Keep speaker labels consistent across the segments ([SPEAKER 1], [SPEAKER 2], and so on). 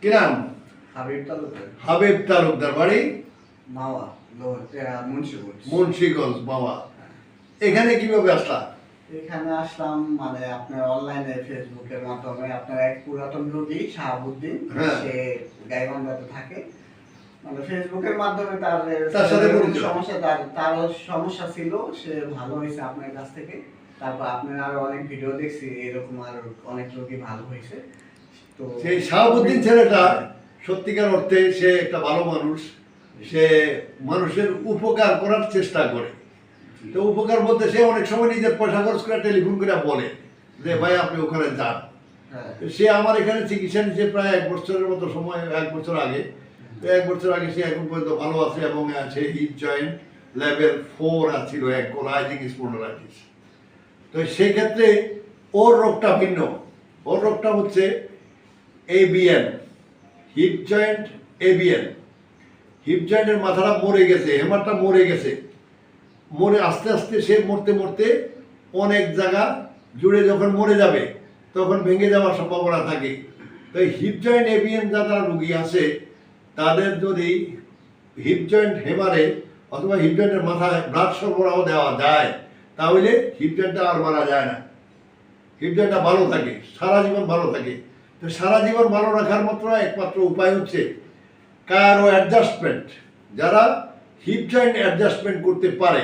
[SPEAKER 1] কি নাম? হাবিব তালুকদার, বাড়ি মুন্সিগঞ্জ। বাবা, এখানে কিভাবে আসলা?
[SPEAKER 2] এখানে আসলাম মানে আপনার অনলাইনে ফেসবুকের মাধ্যমে। আপনার এক পুরাতন রোগী শাহাবুদ্দিন, সে গাইবান্ধাতে থাকে, মানে ফেসবুকের মাধ্যমে তার
[SPEAKER 1] সাথে
[SPEAKER 2] সমস্যা, তার সমস্যা ছিল, সে ভালো হয়েছে আপনার কাছ থেকে। তারপর আপনার আরো অনেক ভিডিও দেখছি, এরকম আর অনেক রোগী ভালো হয়েছে। তো
[SPEAKER 1] সেই শাহাবুদ্দিন ছেলেটা সত্যিকার অর্থে সে একটা ভালো মানুষ। সে মানুষের উপকার করার চেষ্টা করে। তো উপকার বলতে সে অনেক সময় নিজের পয়সা খরচ করে টেলিফোন করে বলে যে ভাই আপনি ওখানে যান। সে আমার এখানে চিকিৎসা নিচ্ছে প্রায় 1 বছরের মতো সময়, 1 বছর আগে। তো 1 বছর আগে সে এখন পর্যন্ত ভালো আছে এবং সে হিপ জয়েন্ট লেভেল 4 আছিল, অ্যাঙ্কোলাইজিং স্পন্ডালাইটিস। তো সেই ক্ষেত্রে ওর রোগটা ভিন্ন। ওর রোগটা হচ্ছে ABN, hip joint ABN. Hip জয়েন্টের মাথাটা মরে গেছে, হেমারটা মরে গেছে। মরে আস্তে আস্তে সে মরতে মরতে অনেক জায়গা জুড়ে যখন মরে যাবে তখন ভেঙে যাওয়ার সম্ভাবনা থাকে। তো হিপ জয়েন্ট এবিএন যারা রুগী আছে তাদের যদি হিপ জয়েন্ট হেমারে অথবা হিপ জয়েন্টের মাথায় ব্লাড সরবরাহ দেওয়া যায় তাহলে হিপ জয়েন্টটা আর মারা যায় না। হিপ জয়েন্টটা ভালো থাকে, সারা জীবন ভালো থাকে। তো সারা জীবন ভালো রাখার একমাত্র উপায় হচ্ছে কারো অ্যাডজাস্টমেন্ট। যারা হিপ জয়েন্ট অ্যাডজাস্টমেন্ট করতে পারে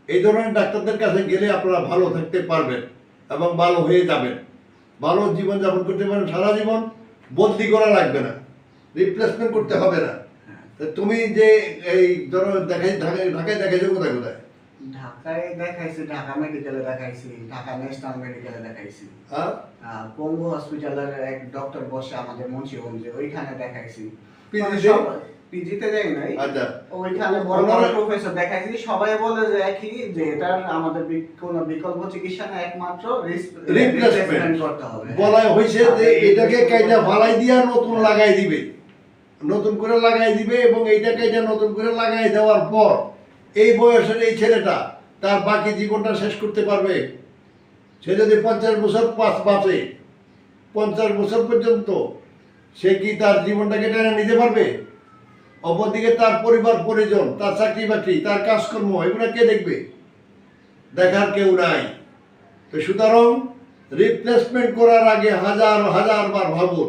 [SPEAKER 1] এই ধরনের ডাক্তারদের কাছে গেলে আপনারা ভালো থাকতে পারবেন এবং ভালো হয়ে যাবেন, ভালো জীবনযাপন করতে পারেন। সারা জীবন বদলি করা লাগবে না, রিপ্লেসমেন্ট করতে হবে না। তুমি যে এই ধরো ঢাকায় দেখাইছো কোথায় কোথায়?
[SPEAKER 2] ঢাকায় দেখাইছি, ঢাকা মেডিকেলে দেখাইছি, ঢাকা ন্যাশনাল মেডিকেলে দেখাইছি, পঙ্গু হসপিটালের এক ডক্টর বসে আমাদের মুন্সিগঞ্জে, ওইখানে দেখাইছি। পিজিতে যাই নাই, ওইখানে বড় বড় প্রফেসর দেখাইছি। সবাই বলে যে একই, যে এটার আমাদের কোনো বিকল্প চিকিৎসা না, একমাত্র রিপ্লেসমেন্ট করতে হবে।
[SPEAKER 1] বলা হয়েছে যে এটাকে কাইটা ফালাই দিয়া নতুন লাগাই দিবে, নতুন করে লাগাই দিবে এবং এইটা কাইটা নতুন করে লাগাই দেওয়ার পর এই বয়সের এই ছেলেটা তার বাকি জীবনটা শেষ করতে পারবে। সে যদি 50 বছর বাঁচে, 50 বছর পর্যন্ত সে কি তার জীবনটাকে টেনে নিতে পারবে? অপরদিকে তার পরিবার পরিজন, তার চাকরি বাকরি, তার কাজকর্ম, এগুলো কে দেখবে? দেখার কেউ নাই। তো সুতরাং রিপ্লেসমেন্ট করার আগে হাজার হাজার বার ভাবুন।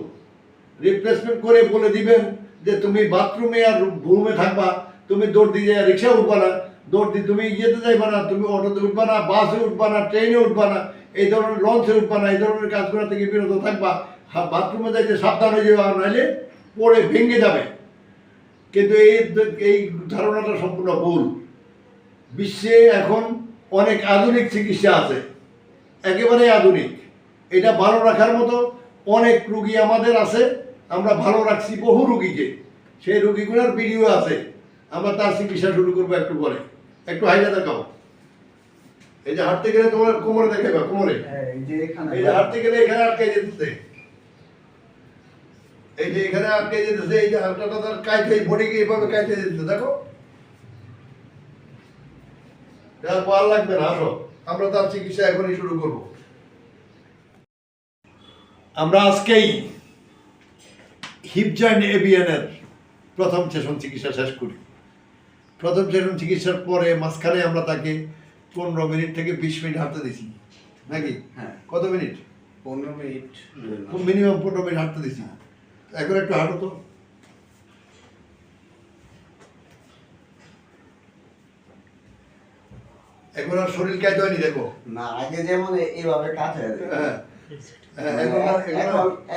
[SPEAKER 1] রিপ্লেসমেন্ট করে বলে দিবেন যে তুমি বাথরুমে আর রুমে থাকবা, তুমি দৌড় দিয়ে রিক্সা উঠবা না, দৌড় দিয়ে তুমি ইয়েতে যাইবা না, তুমি অটোতে উঠবা না, বাসে উঠবা না, ট্রেনে উঠবা না, এই ধরনের লঞ্চে উঠবা না, এই ধরনের কাজগুলো থেকে বিরত থাকবা। বাথরুমে যাইতে সাবধান হয়ে যাবে, নাহলে পড়ে ভেঙে যাবে। কিন্তু এই ধারণাটা সম্পূর্ণ ভুল। বিশ্বে এখন অনেক আধুনিক চিকিৎসা আছে, একেবারে আধুনিক। এটা ভালো রাখার মতো অনেক রুগী আমাদের আছে, আমরা ভালো রাখছি বহু রুগীকে। সেই রুগীগুলোর ভিডিও আছে, আমরা তার চিকিৎসা শুরু করবো একটু পরে। একটু হাইটা দেখাও। এই যে হাঁটতে গেলে তোমার কোমরে দেখাবা, কোমরে এই যে হাঁটতে গেলে এখানে আটকে যেতেছে, এই যে এখানে আটকে যেতেছে, এই যে হাঁটাটা তার কাইতে বডিকে এইভাবে কাইতে যেতেছে, দেখো। ভালো লাগবে না, আসো আমরা তার চিকিৎসা এখনই শুরু করব। আমরা আজকেই হিপ জয়েন্ট এবিএনের প্রথম সেশন চিকিৎসা শেষ করি। প্রথম সেশন চিকিৎসার পরে মাঝখানে আমরা তাকে 15 মিনিট থেকে 20 মিনিট হাঁটতে দিছি, নাকি?
[SPEAKER 2] হ্যাঁ।
[SPEAKER 1] কত মিনিট?
[SPEAKER 2] 15 মিনিট,
[SPEAKER 1] মিনিমাম 15 মিনিট হাঁটতে দিছি। এখন একটু হাঁটো তো। এখন আর শরীর কাজ হয়নি, দেখো
[SPEAKER 2] না, আগে যেমন এইভাবে কাজ হয়।
[SPEAKER 1] হ্যাঁ,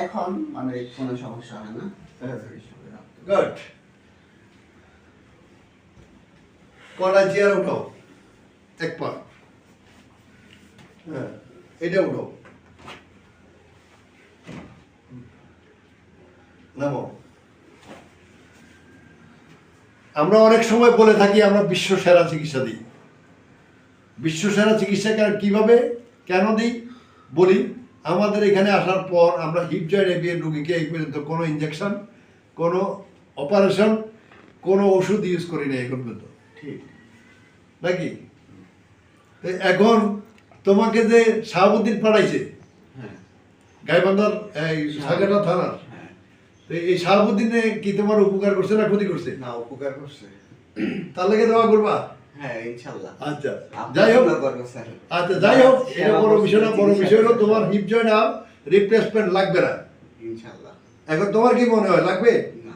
[SPEAKER 2] এখন মানে কোনো সমস্যা হয় না।
[SPEAKER 1] গুড। কটা চেয়ার উঠাও, এক পা। হ্যাঁ, এটা উঠাও, নামো। আমরা অনেক সময় বলে থাকি আমরা বিশ্ব সেরা চিকিৎসা দিই। বিশ্ব সেরা চিকিৎসা কিভাবে কেন দিই বলি, আমাদের এখানে আসার পর আমরা হিপ জয়েন্ট এবিএন রোগীকে এই পর্যন্ত কোনো ইনজেকশন, কোনো অপারেশন, কোনো ওষুধ ইউজ করি না এখন পর্যন্ত,
[SPEAKER 2] ঠিক
[SPEAKER 1] নাকি? এখন তোমাকে যে শাহাবুদ্দিন পাঠাইছে গাইবান্ধার এই সাগেরা থানার, তো এই শাহাবুদ্দিনে কি তোমার উপকার করছে না ক্ষতি করছে?
[SPEAKER 2] না, উপকার করছে।
[SPEAKER 1] তার লাগে দোয়া করবা?
[SPEAKER 2] হ্যাঁ, ইনশাআল্লাহ।
[SPEAKER 1] আচ্ছা,
[SPEAKER 2] আপনি
[SPEAKER 1] যাই হোক,
[SPEAKER 2] দোয়া করবেন, স্যার।
[SPEAKER 1] আচ্ছা যাই হোক, এটা বড় বিষয় না। বড় বিষয় হলো তোমার হিপ জয়েন্ট আর রিপ্লেসমেন্ট লাগবে না
[SPEAKER 2] ইনশাআল্লাহ।
[SPEAKER 1] এখন। তোমার কি মনে হয় লাগবে?
[SPEAKER 2] না,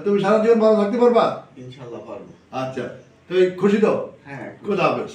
[SPEAKER 1] তুমি সারা জীবন ভালো থাকতে পারবা?
[SPEAKER 2] ইনশাআল্লাহ পারবো।
[SPEAKER 1] আচ্ছা, তো খুশি তো?
[SPEAKER 2] হ্যাঁ,
[SPEAKER 1] খুদা হাফেজ।